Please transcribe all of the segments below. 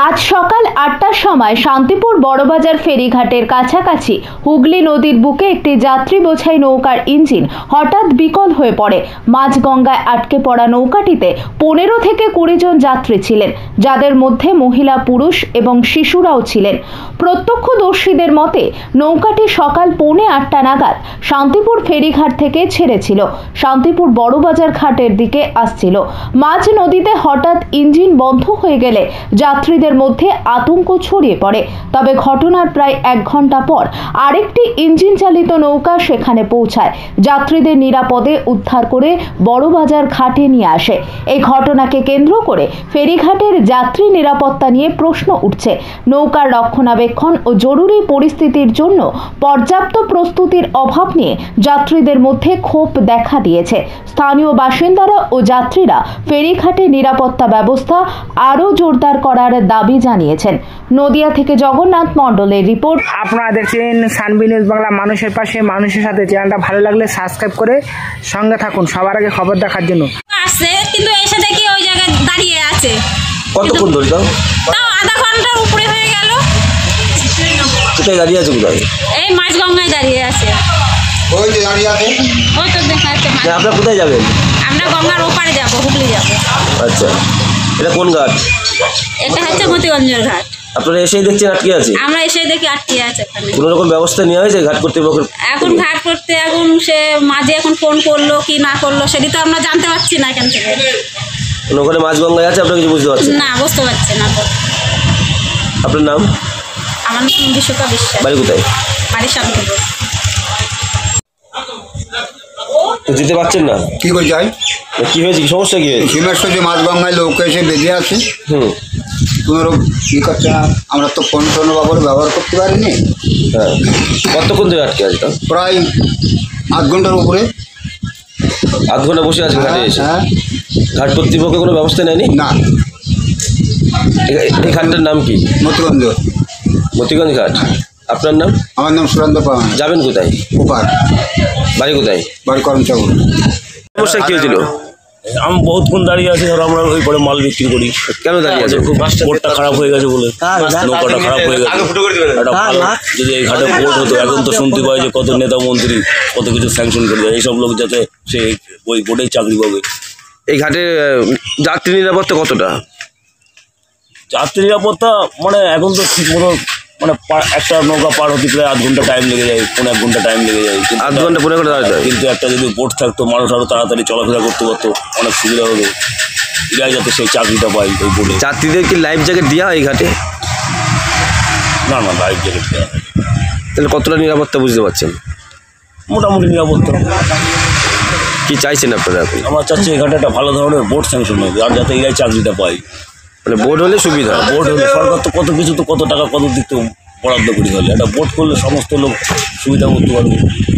আজ সকাল ৮টার সময় শান্তিপুর বড়বাজার ফেরিঘাটের কাছাকাছি হুগলি নদীর বুকে একটি যাত্রী বোঝাই নৌকার ইঞ্জিন হঠাৎ বিকল হয়ে পড়ে। মাঝগঙ্গায় আটকে পড়া নৌকাটিতে ১৫ থেকে ২০ জন যাত্রী ছিলেন, যাদের মধ্যে মহিলা, পুরুষ এবং শিশুরাও ছিলেন। প্রত্যক্ষদর্শীদের মতে নৌকাটি সকাল ৮:45 নাগাদ শান্তিপুর ফেরিঘাট থেকে ছেড়েছিল, শান্তিপুর বড়বাজার ঘাটের দিকে আসছিল। মাঝ নদীতে হঠাৎ ইঞ্জিন বন্ধ হয়ে গেলে যাত্রীদের মধ্যে আতঙ্ক ছড়িয়ে পড়ে। তবে ঘটনার প্রায় ১ ঘন্টা পর আরেকটি ইঞ্জিন চালিত নৌকা সেখানে পৌঁছায়, যাত্রীদের নিরাপদে উদ্ধার করে বড়বাজার ঘাটে নিয়ে আসে। এই ঘটনাকে কেন্দ্র করে ফেরিঘাটের যাত্রী নিরাপত্তা নিয়ে প্রশ্ন উঠছে। নৌকার রক্ষণাবেক্ষণ ও জরুরি পরিস্থিতির জন্য পর্যাপ্ত প্রস্তুতির অভাব নিয়ে যাত্রীদের মধ্যে ক্ষোভ দেখা দিয়েছে। স্থানীয় বাসিন্দারা ও যাত্রীরা ফেরিঘাটে নিরাপত্তা ব্যবস্থা আরও জোরদার করার দাবি জানিয়েছেন। নদিয়া থেকে জগন্নাথ মণ্ডলের রিপোর্ট। আপনারা দেখছেন সানবি নিউজ বাংলা, মানুষের পাশে মানুষের সাথে। চ্যানেলটা ভালো লাগলে সাবস্ক্রাইব করে সঙ্গে থাকুন সবার আগে খবর দেখার জন্য। আসছে কিন্তু এসে দেখি ওই জায়গায় দাঁড়িয়ে আছে। কতক্ষণ ধরে তাও আধা ঘন্টার উপরে হয়ে গেল। কোথায় দাঁড়িয়ে আছে? কোথায়? এই মাঝগঙ্গায় দাঁড়িয়ে আছে। ওই যে দাঁড়িয়ে আছে, ওই তো দেখা যাচ্ছে। আপনারা কোথায় যাবেন? আমরা গঙ্গার ওপারে যাব, হুগলি যাব। আচ্ছা, এটা কোন ঘাট? এটা হচ্ছে মতিগঞ্জের ঘাট। আপনারা এসেই দেখছেন আটকে আছে? আমরা এসে দেখি আটকে আছে। কোনো রকম ব্যবস্থা নেওয়া হয়েছে ঘাট কর্তৃপক্ষের? এখন ঘাট করতে এখন সে মাঝে এখন ফোন করলো কি না করলো সেটি তো আমরা জানতে পারছি না এখান থেকে। ওখানে মাঝগঙ্গায় আছে, আপনারা কিছু বুঝতে পারছেন না? বুঝতে পারছি না তো। আপনার নাম? আমার নাম বিশ্বকা বিশ্বাস। বাড়ি কোথায়? বাড়ি শান্তিপুর। যেতে পারছেন না? কি করে যাই? কি হয়েছে? কি সমস্যা? কি হয়েছে? হিমেশ্বর যে মাঝগঙ্গায় লোক এসে বেঁধে আছে, কোনো কী করছে না, আমরা তো ফোন টোন ব্যবহার করতে পারিনি। হ্যাঁ, কতক্ষণ ধরে আটকে আছে? প্রায় আধ ঘন্টার উপরে। আধ ঘন্টা বসে আছে ঘাটে এসে? হ্যাঁ। ঘাট কর্তৃপক্ষ কোনো ব্যবস্থা নেয়নি? না। এই ঘাটটার নাম কি? মতিগঞ্জ। মতিগঞ্জ ঘাট। আপনার নাম? আমার নাম সুরেন্দ্র পাওয়ান। যাবেন কোথায়? ওপার। বাড়ি কোথায়? বাড়ি করমচাগর। সমস্যা কি হয়েছিল? আমি বহুতক্ষণ দাঁড়িয়ে আছি, ধরো আমরা ওই পরে মাল বিক্রি করি। কেন দাঁড়িয়ে আছে? বোটটা খারাপ হয়ে গেছে বলে, নৌকাটা খারাপ হয়ে গেছে। যদি এই ঘাটে বোট হতো, এখন তো শুনতে পাই যে কত নেতা মন্ত্রী কত কিছু স্যাংশন করে দেয়, এইসব লোক যাতে সে ওই বোটেই চাকরি পাবে। এই ঘাটে যাত্রী নিরাপত্তা কতটা? যাত্রী নিরাপত্তা মানে এখন তো ঠিক মতো মানে একটা নৌকা পার হতে প্রায় আধ ঘন্টা টাইম লেগে যায়, ১.৫ ঘন্টা টাইম লেগে যায়। আধ ঘন্টা ১.৫ ঘন্টা দাঁড়াতে হয়। কিন্তু একটা যদি বোট থাকতো, মানুষ আরও তাড়াতাড়ি চলাফেরা করতে পারতো, অনেক সুবিধা হতো। এরাই যাতে সেই চাকরিটা পায় ওই বোটে। যাত্রীদের কি লাইফ জ্যাকেট দেওয়া হয় এই ঘাটে? না না, লাইফ জ্যাকেট দেওয়া হয়। তাহলে কতটা নিরাপত্তা বুঝতে পারছেন? মোটামুটি নিরাপত্তা। কি চাইছেন আপনারা এখন? আমরা চাচ্ছি এই ঘাটে একটা ভালো ধরনের বোট স্যাংশন হবে, আর যাতে এরাই চাকরিটা পায়। মানে বোট হলে সুবিধা। বোট হলে সরকার তো কত কিছু, তো কত টাকা কত দিক তো বরাদ্দ করে হলে একটা বোট করলে সমস্ত লোক সুবিধা করতে পারবে।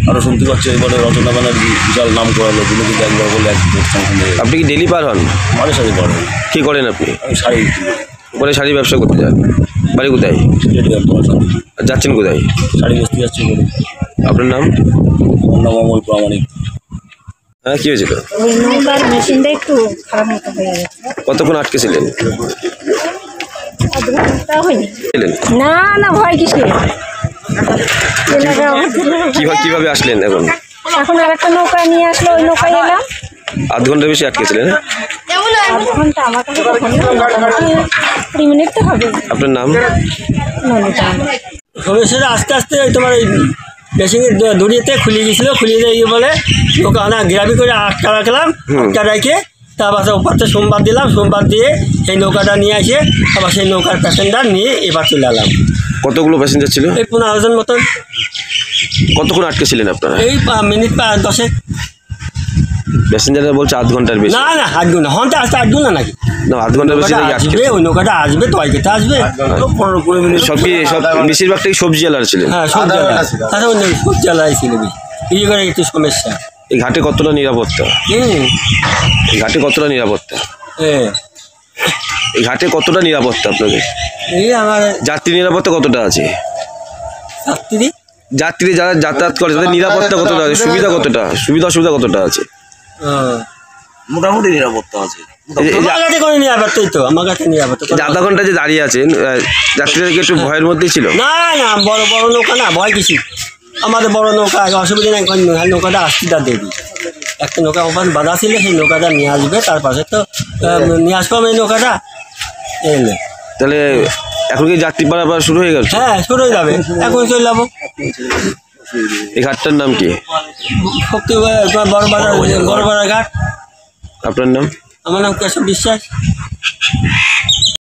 আরও শুনতে পাচ্ছি এবারে রচনা ব্যানার্জি বিশাল নাম করালো, কিন্তু কিন্তু একবার বলে এক বোট স্যাংশন হয়ে গেল। আপনি কি ডেলি পার হন? মাঝে সাথে পার হন। কী করেন আপনি? আমি শাড়ি বিক্রি করি। ওখানে শাড়ি ব্যবসা করতে যান? বাড়ি কোথায়? স্টেডিয়াম তোমার সাথে আর যাচ্ছেন কোথায়? শাড়ি বেচতে যাচ্ছি বলে। আপনার নাম? আমার নাম অমল প্রামাণিক। হ্যাঁ, কী হয়েছিল? ওই নৌকার মেশিনটা একটু খারাপ মতো হয়ে গেছে। কতক্ষণ আটকেছিলেন? আধ ঘন্টা হয়নি। না না, ভয় কিসে? কিভাবে আসলেন এখন? এখন আর একটা নৌকা নিয়ে আসলো, ওই নৌকায় এলাম। আধ ঘন্টার বেশি আটকেছিলেন? আধ ঘন্টা আমার কাছে কখন 20 মিনিট তো হবে। আপনার নাম? নমিতা। সমস্যাটা আস্তে আস্তে তোমার ওই মেশিনের দড়িয়েতে খুলে গিয়েছিল, খুলিয়ে দিয়ে বলে নৌকা আনা গ্রাবি করে আটকা রাখলাম। আটকা রেখে তারপর ওপারতে সোমবার দিলাম, সোমবার দিয়ে সেই নৌকাটা নিয়ে আসে আবার সেই নৌকার প্যাসেঞ্জার নিয়ে এবার চলে এলাম। কতগুলো প্যাসেঞ্জার ছিল? এই 15 জন মতন। কতক্ষণ আটকেছিলেন আপনারা? এই মিনিট 10। প্যাসেঞ্জাররা বলছে আধ ঘন্টার বেশি। না না, 8 ঘন্টা হন্তে আসতে 8 ঘন্টা নাকি? না, আধ ঘন্টার বেশি আসবে, ওই নৌকাটা আসবে তো আজকে আসবে 15-20 মিনিট। সব বেশিরভাগটাই সবজি আলার ছিলেন? হ্যাঁ, সবজি আলা। তাছাড়া অন্য সবজি আলাই ছিল। এই করে একটু সমস্যা। এই ঘাটে কতটা নিরাপত্তা? এই ঘাটে কতটা নিরাপত্তা? এই ঘাটে কতটা নিরাপত্তা আপনাদের? এই আমার যাত্রী নিরাপত্তা কতটা আছে? যাত্রী যারা যাতায়াত করে তাদের নিরাপত্তা কতটা আছে? সুবিধা কতটা? সুবিধা অসুবিধা কতটা আছে? মোটামুটি নিরাপত্তা আছে। আমার কাছে কোনো নিরাপত্তা তো আমার কাছে নিরাপত্তা এই যে আধা ঘন্টা যে দাঁড়িয়ে আছেন যাত্রীরা কি একটু ভয়ের মধ্যেই ছিল? না না বড় বড় নৌকা না ভয় কিছু আমাদের বড় নৌকা অসুবিধা নেই নৌকাটা আসতিটা দেবি একটা নৌকা ওখান বাধা ছিল সেই নৌকাটা নিয়ে আসবে তার পাশে তো নিয়ে আসবো এই নৌকাটা এলে তাহলে এখন কি যাত্রী পারাপার শুরু হয়ে গেছে? হ্যাঁ শুরু হয়ে যাবে এখন চলে যাবো এই ঘাটটার নাম কি? শক্তি বড় বাজার ঘাট। আপনার নাম? আমার নাম কেশব বিশ্বাস।